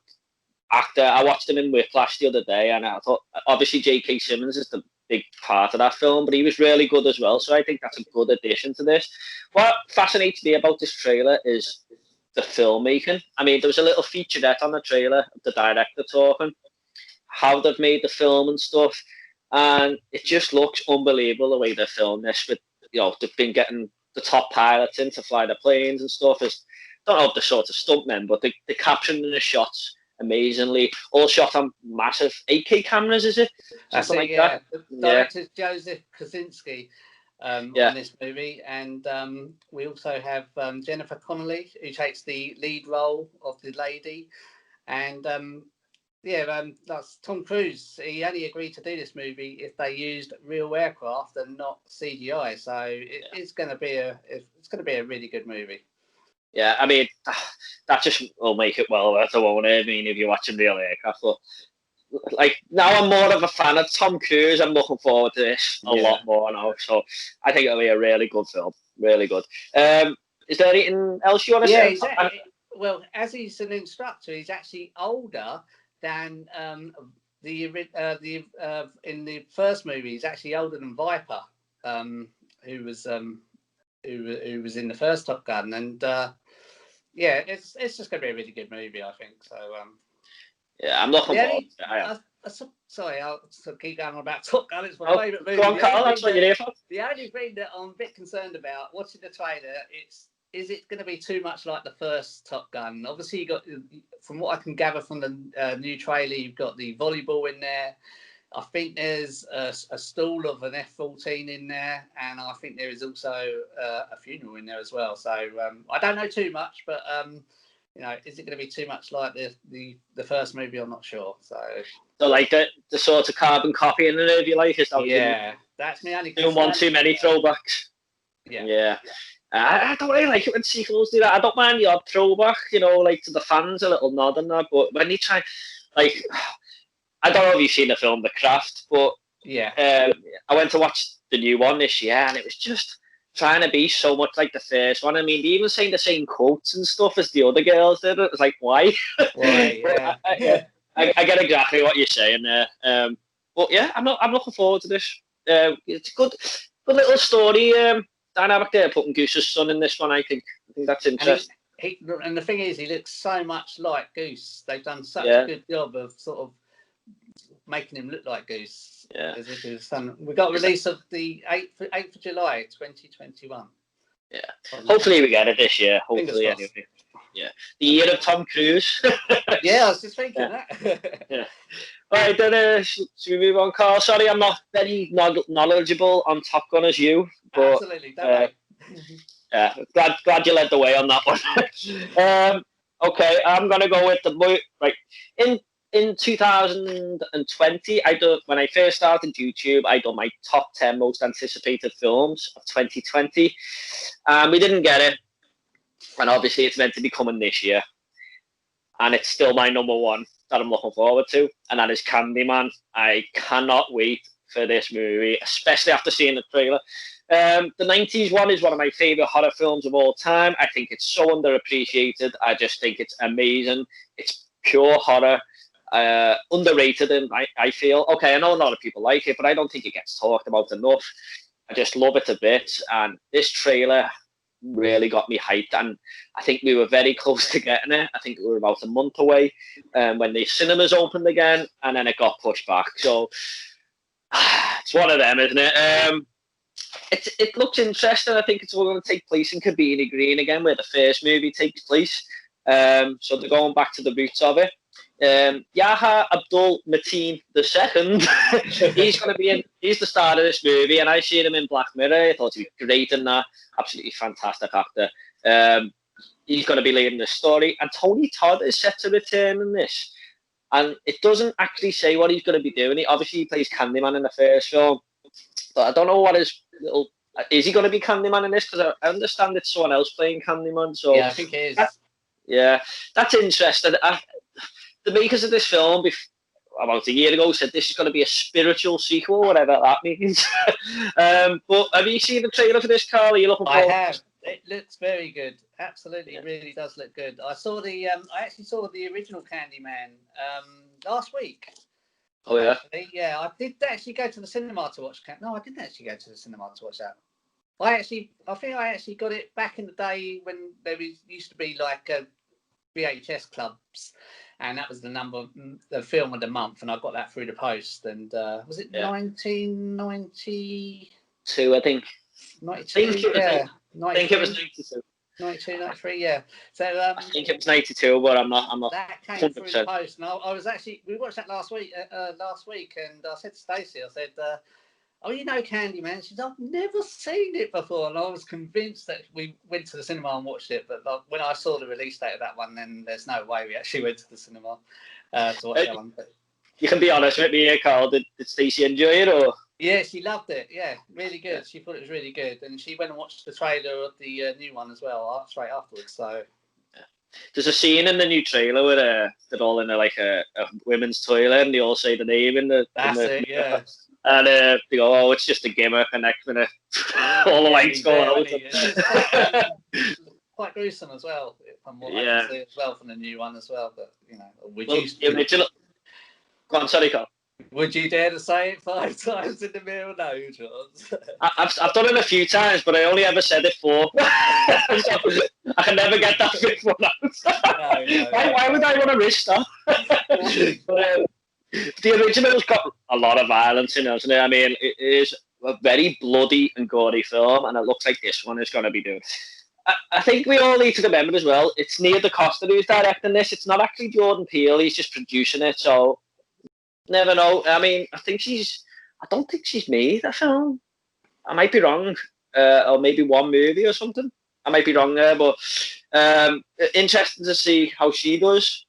actor. I watched him in Whiplash the other day, and I thought, obviously J.K. Simmons is the big part of that film, but he was really good as well. So I think that's a good addition to this. What fascinates me about this trailer is the filmmaking. I mean, there was a little featurette on the trailer of the director talking how they've made the film and stuff, and it just looks unbelievable the way they filmed this. With, you know, they've been getting the top pilots in to fly the planes and stuff. I don't know if they're sort of stuntmen, but they're capturing the shots amazingly. All shot on massive 8K cameras, is it? Something like that. The director's Joseph Kosinski on Yeah. this movie, and we also have Jennifer Connelly, who takes the lead role of the lady, and that's Tom Cruise. He only agreed to do this movie if they used real aircraft and not CGI. So it's going to be a really good movie. Yeah, I mean, that just will make it well worth it, won't it? I mean, if you're watching real aircraft. But like, now I'm more of a fan of Tom Cruise. I'm looking forward to this a lot more now. So I think it'll be a really good film. Really good. Is there anything else you want to say? Well, as he's an instructor, he's actually older than in the first movie. He's actually older than Viper, who was in the first Top Gun, and it's just going to be a really good movie, I think. So yeah, I'm looking forward. Sorry, I'll keep going on about Top Gun. It's my favourite movie. Go on, Carl, that's what you're here for. The only thing that I'm a bit concerned about watching the trailer, is it going to be too much like the first Top Gun? Obviously, you got, from what I can gather from the new trailer, you've got the volleyball in there. I think there's a stall of an F-14 in there, and I think there is also a funeral in there as well. So I don't know too much, but is it going to be too much like the first movie? I'm not sure. So like the sort of carbon copy in it, if you like. That's me only. Doing one too many throwbacks. Yeah. I don't really like it when sequels do that. I don't mind the odd throwback, like to the fans, a little nod and that. But when you try, like, I don't know if you've seen the film The Craft, but I went to watch the new one this year, and it was just trying to be so much like the first one. I mean, they even saying the same quotes and stuff as the other girls did. It was like, why? Why? Yeah. I get exactly what you're saying there. But yeah, I'm looking forward to this. It's a good little story. Dynamic there, putting Goose's son in this one. I think that's interesting. And the thing is, he looks so much like Goose. They've done such a good job of sort of making him look like Goose. Yeah. As if his son. We got a release of the 8th of July, 2021. Yeah. Hopefully we get it this year. Hopefully, anyway. Yeah. The year of Tom Cruise. Yeah, I was just thinking that. Yeah. All right, then should we move on, Carl? Sorry, I'm not very knowledgeable on Top Gun as you. But, absolutely, don't yeah, glad you led the way on that one. Okay, I'm gonna go with the right in 2020. When I first started YouTube, I done my top 10 most anticipated films of 2020. We didn't get it, and obviously it's meant to be coming this year, and it's still my number one that I'm looking forward to, and that is Candyman. I cannot wait for this movie, especially after seeing the trailer. The 90s one is one of my favourite horror films of all time. I think it's so underappreciated. I just think it's amazing. It's pure horror, underrated, and I feel. Okay, I know a lot of people like it, but I don't think it gets talked about enough. I just love it a bit, and this trailer really got me hyped, and I think we were very close to getting it. I think we were about a month away when the cinemas opened again, and then it got pushed back. So it's one of them, isn't it? It looks interesting. I think it's all going to take place in Cabrini Green again, where the first movie takes place. So they're going back to the roots of it. Yaha Abdul Mateen II, he's going to be in. He's the star of this movie, and I seen him in Black Mirror. I thought he was great in that. Absolutely fantastic actor. He's going to be leading the story, and Tony Todd is set to return in this. And it doesn't actually say what he's going to be doing. He obviously plays Candyman in the first film, but I don't know what his little. Is he going to be Candyman in this? Because I understand it's someone else playing Candyman. So yeah, I think it is. Yeah, that's interesting. The makers of this film, about a year ago, said this is going to be a spiritual sequel, whatever that means. But have you seen the trailer for this, Carl? Are you looking forward? I have. It looks very good. Absolutely, it really does look good. I saw the. I actually saw the original Candyman last week. Oh yeah. Actually. Yeah, I did actually go to the cinema to watch. No, I didn't actually go to the cinema to watch that. I think I actually got it back in the day when there used to be like VHS clubs, and that was the film of the month, and I got that through the post. And was it 1992? I think. 92, yeah. I think it was 92. 92, 93, yeah. So I think it was 92, but I'm not. That came 100%. Through the post, and I was actually. We watched that last week, and I said to Stacey, I said, "Oh, you know Candyman?" She said, "I've never seen it before," and I was convinced that we went to the cinema and watched it. But when I saw the release date of that one, then there's no way we actually went to the cinema to watch that one. But you can be honest with me, Carl. Did Stacey enjoy it, or? Yeah, she loved it. Yeah, really good. Yeah. She thought it was really good, and she went and watched the trailer of the new one as well straight afterwards. So, there's a scene in the new trailer where they're all in a women's toilet, and they all say the name in the. That's it. Yeah. And they go, "Oh, it's just a gimmick," and next minute, all the lights go out. Quite gruesome as well, from what I can see as well from the new one as well. But the original. Go on, sorry, Carl. Would you dare to say it 5 times in the mirror? No, John. I've done it a few times, but I only ever said it 4. I can never get that 5th one out. No, why would I want to risk that? But, the original's got a lot of violence in it, hasn't it? I mean, it is a very bloody and gory film, and it looks like this one is going to be doing. I think we all need to remember as well, it's Nia DaCosta who's directing this. It's not actually Jordan Peele, he's just producing it, so never know. I mean, I don't think she's made a film. I might be wrong, or maybe one movie or something. I might be wrong there, but interesting to see how she does.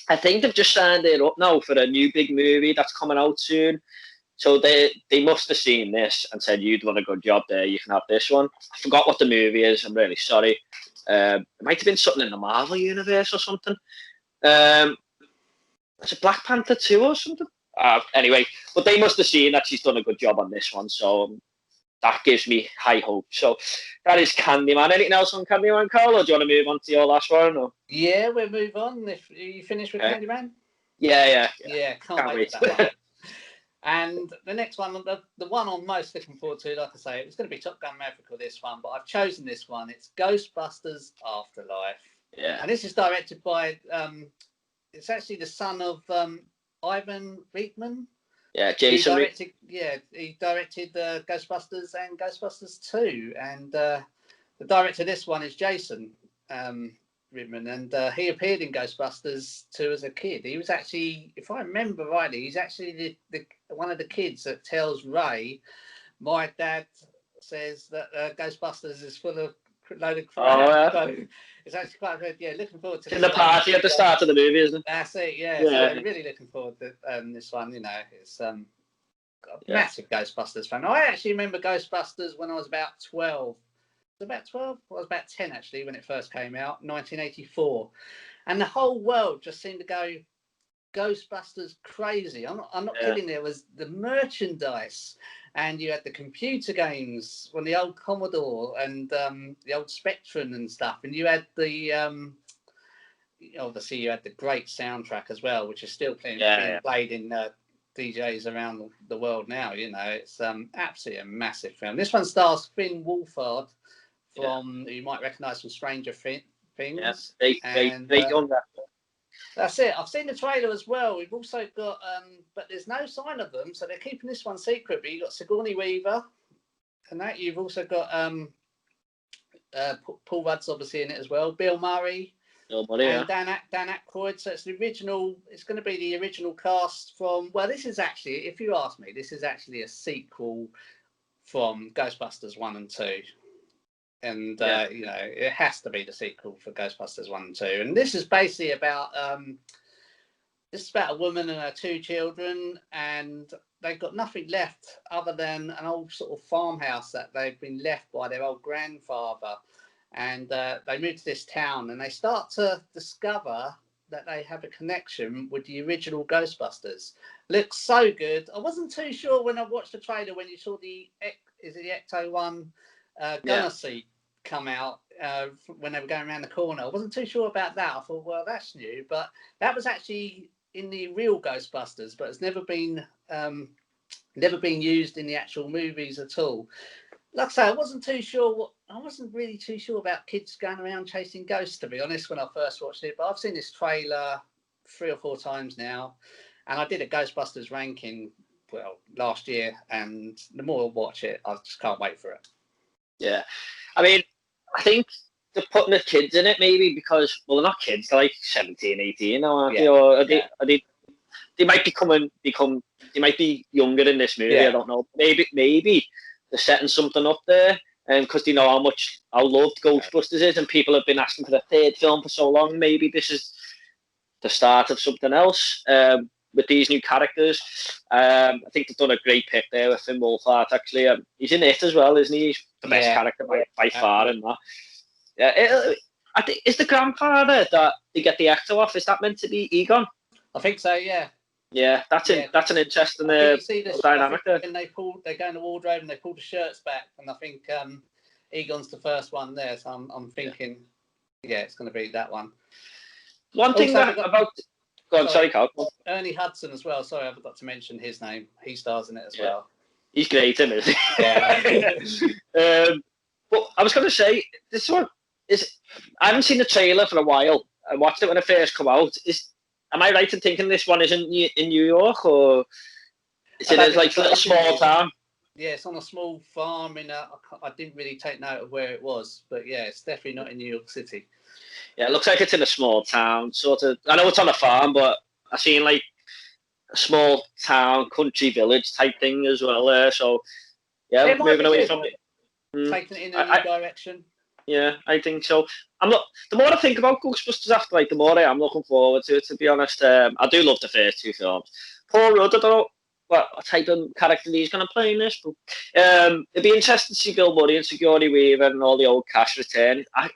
I think they've just signed it up now for a new big movie that's coming out soon. So they must have seen this and said, "You've done a good job there. You can have this one." I forgot what the movie is. I'm really sorry. It might have been something in the Marvel universe or something. Is it Black Panther 2 or something? Anyway, but they must have seen that she's done a good job on this one. So that gives me high hope. So that is Candyman. Anything else on Candyman, Carl, or do you want to move on to your last one? Or? Yeah, we'll move on. If you finish with Candyman? Yeah. Can't wait for that one. And the next one, the one I'm most looking forward to, like I say, it was going to be Top Gun Maverick or this one, but I've chosen this one. It's Ghostbusters Afterlife. Yeah. And this is directed by, it's actually the son of Ivan Reitman. Yeah, Jason. He directed Ghostbusters and Ghostbusters 2. And the director of this one is Jason Reitman, and he appeared in Ghostbusters 2 as a kid. He was actually, if I remember rightly, he's actually the one of the kids that tells Ray, "My dad says that Ghostbusters is full of load of crap." Oh, yeah. So it's actually quite good. Yeah, looking forward to in the party at the start of the movie, isn't it? That's it. Yeah. So I'm really looking forward to this one. You know, it's massive Ghostbusters fan. I actually remember Ghostbusters when I was about 12. About 12. I was about 10 actually when it first came out, 1984, and the whole world just seemed to go Ghostbusters crazy. I'm not kidding. There was the merchandise, and you had the computer games on the old Commodore and the old Spectrum and stuff, and you had the obviously you had the great soundtrack as well, which is still being played in DJs around the world now. You know, it's absolutely a massive film. This one stars Finn Wolfhard from who you might recognise from Stranger Things. Yeah, great young actor. That's it. I've seen the trailer as well. We've also got, but there's no sign of them, so they're keeping this one secret. But you've got Sigourney Weaver, and that you've also got Paul Rudd's obviously in it as well. Bill Murray, and Dan Aykroyd. So it's the original. It's going to be the original cast from. Well, this is actually, if you ask me, this is actually a sequel from Ghostbusters 1 and 2. And you know, it has to be the sequel for Ghostbusters 1 and 2. And this is basically about a woman and her 2 children, and they've got nothing left other than an old sort of farmhouse that they've been left by their old grandfather. And they move to this town, and they start to discover that they have a connection with the original Ghostbusters. Looks so good. I wasn't too sure when I watched the trailer when you saw the Ecto-1 gunner seat come out when they were going around the corner. I wasn't too sure about that. I thought, well, that's new, but that was actually in the real Ghostbusters, but it's never been used in the actual movies at all. Like I say, I wasn't really too sure about kids going around chasing ghosts, to be honest, when I first watched it. But I've seen this trailer 3 or 4 times now, and I did a Ghostbusters ranking last year, and the more I watch it, I just can't wait for it. Yeah, I mean, I think they're putting the kids in it maybe because, well, they're not kids, they're like 17, 18 now, aren't they? Or they might they might be younger in this movie, I don't know. Maybe they're setting something up there, because they know how loved Ghostbusters is, and people have been asking for the 3rd film for so long. Maybe this is the start of something else. With these new characters, I think they've done a great pick there with Finn Wolfhard. Actually, he's in it as well, isn't he? He's the best character by far in that. Yeah, I think is the grandfather that they get the actor off. Is that meant to be Egon? I think so. Yeah. Yeah, that's an interesting dynamic there. And they go in the wardrobe and they pull the shirts back, and I think Egon's the first one there. So I'm thinking, it's going to be that one. One thing about. Go on, sorry, Carl. Ernie Hudson as well. Sorry, I forgot to mention his name. He stars in it as well. He's great, isn't he? Yeah. But I was going to say, this one is. I haven't seen the trailer for a while. I watched it when it first came out. Am I right in thinking this one isn't in New York, or is it like a little small town? Yeah, it's on a small farm I didn't really take note of where it was, but yeah, it's definitely not in New York City. Yeah, it looks like it's in a small town, sort of. I know it's on a farm, but I've seen like a small town, country village type thing as well. So, yeah, moving away from it. Taking it in a new direction. Yeah, I think so. The more I think about Ghostbusters after, the more I am looking forward to it, to be honest. I do love the first 2 films. Paul Rudd, I don't know what type of character he's going to play in this, but it'd be interesting to see Bill Murray and Sigourney Weaver and all the old cast return. I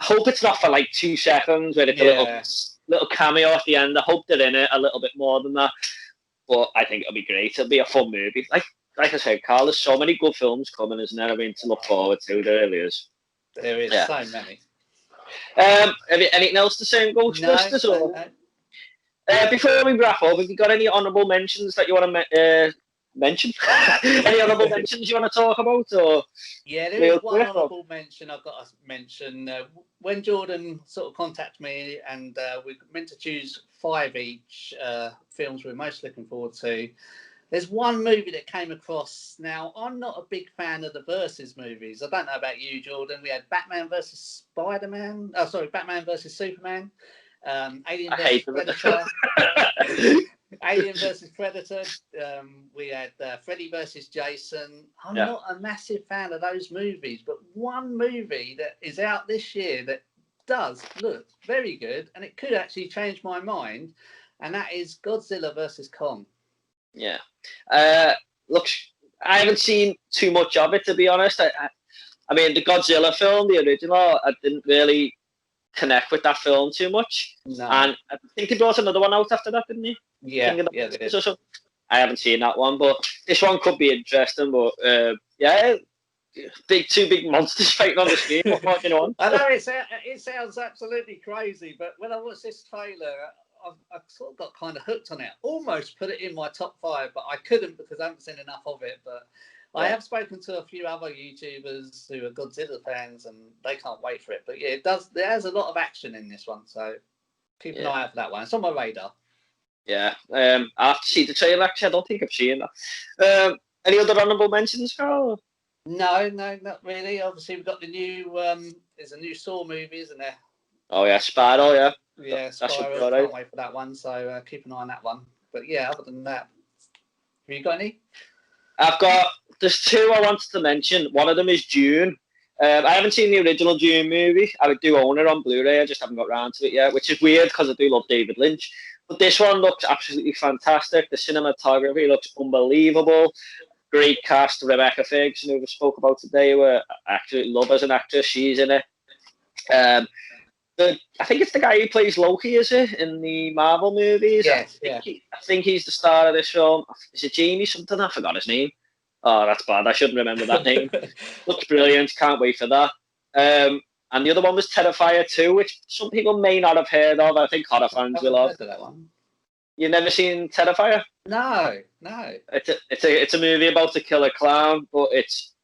hope it's not for like 2 seconds where it's a little cameo at the end. I hope they're in it a little bit more than that. But I think it'll be great. It'll be a fun movie. Like I said, Carl, there's so many good films coming, isn't there? I mean, to look forward to. There really is. There is so many. Anything else to say on Ghostbusters? No. Before we wrap up, have you got any honourable mentions that you want to mention? Any honourable mentions you want to talk about? Or yeah, there is one honourable mention I've got to mention. When Jordan sort of contacted me and we meant to choose 5 each films we're most looking forward to, there's one movie that came across. Now, I'm not a big fan of the Versus movies. I don't know about you, Jordan. We had Batman versus Spider-Man. Oh, sorry, Batman versus Superman. Alien versus Predator. Alien versus Predator. We had Freddy versus Jason. I'm not a massive fan of those movies, but one movie that is out this year that does look very good, and it could actually change my mind, and that is Godzilla versus Kong. Yeah. Look, I haven't seen too much of it, to be honest. I mean, the Godzilla film, the original, I didn't really connect with that film too much. No. And I think they brought another one out after that, didn't they? Yeah, they did. I haven't seen that one, but this one could be interesting. But two big monsters fighting on the screen. What more do you want? I know it sounds absolutely crazy, but when I watched this trailer, I sort of got kind of hooked on it. Almost put it in my top 5, but I couldn't because I haven't seen enough of it. But I have spoken to a few other YouTubers who are Godzilla fans, and they can't wait for it. But yeah, it does. There's a lot of action in this one, so keep an eye out for that one. It's on my radar. Yeah, I have to see the trailer. Actually, I don't think I've seen that. Any other honourable mentions, Carl? No, not really. Obviously, we've got the new. There's a new Saw movie, isn't there? Oh yeah, Spiral. Yeah, Yeah, that should be Spiral. alright. Can't wait for that one. So keep an eye on that one. But yeah, other than that, have you got any? There's two I wanted to mention. One of them is Dune. I haven't seen the original Dune movie. I do own it on Blu-ray. I just haven't got around to it yet, which is weird because I do love David Lynch. But this one looks absolutely fantastic. The cinematography looks unbelievable. Great cast. Rebecca Ferguson, who we spoke about today, who I absolutely love as an actress. She's in it. I think it's the guy who plays Loki, is it, in the Marvel movies? Yes, I think he's the star of this film. Is it Jamie something? I forgot his name. Oh, that's bad. I shouldn't remember that name. Looks brilliant. Can't wait for that. And the other one was Terrifier 2, which some people may not have heard of. I think horror fans will have. That one. You've never seen Terrifier? No. It's a movie about a killer clown, but it's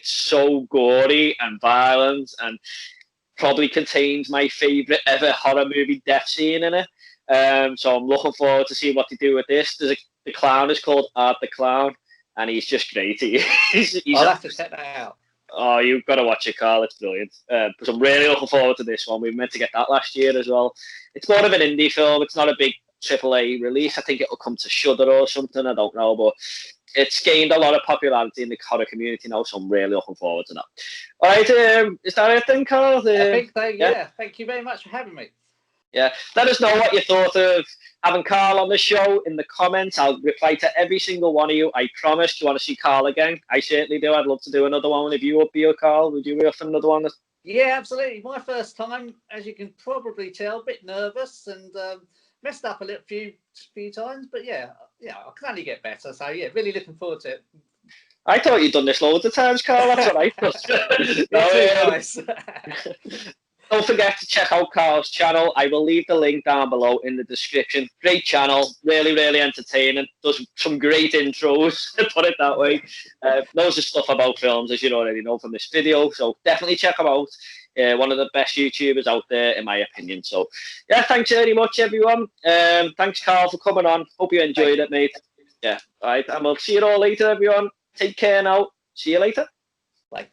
so gory and violent and probably contains my favourite ever horror movie death scene in it. So I'm looking forward to see what they do with this. The clown is called Art the Clown, and he's just great. I'll have to check that out. Oh, you've got to watch it, Carl. It's brilliant. Because I'm really looking forward to this one. We were meant to get that last year as well. It's more of an indie film. It's not a big AAA release. I think it'll come to Shudder or something. I don't know, but it's gained a lot of popularity in the horror community now, so I'm really looking forward to that. All right, is that it then, Carl? I think so, yeah. Thank you very much for having me. Yeah, let us know what you thought of having Carl on the show in the comments. I'll reply to every single one of you. I promise. Do you want to see Carl again? I certainly do. I'd love to do another one. If you would be, Carl, would you be up for another one? Yeah, absolutely. My first time, as you can probably tell, a bit nervous and messed up a little few times, but yeah, I can only get better. So yeah, really looking forward to it. I thought you'd done this loads of times, Carl. That's what I thought. Nice. Don't forget to check out Carl's channel. I will leave the link down below in the description. Great channel, really, really entertaining. Does some great intros, to put it that way. Knows the stuff about films, as you already know from this video. So definitely check him out. One of the best YouTubers out there, in my opinion. So, yeah, thanks very much, everyone. Thanks, Carl, for coming on. Hope you enjoyed it, mate. Yeah, all right. And we'll see you all later, everyone. Take care now. See you later. Bye.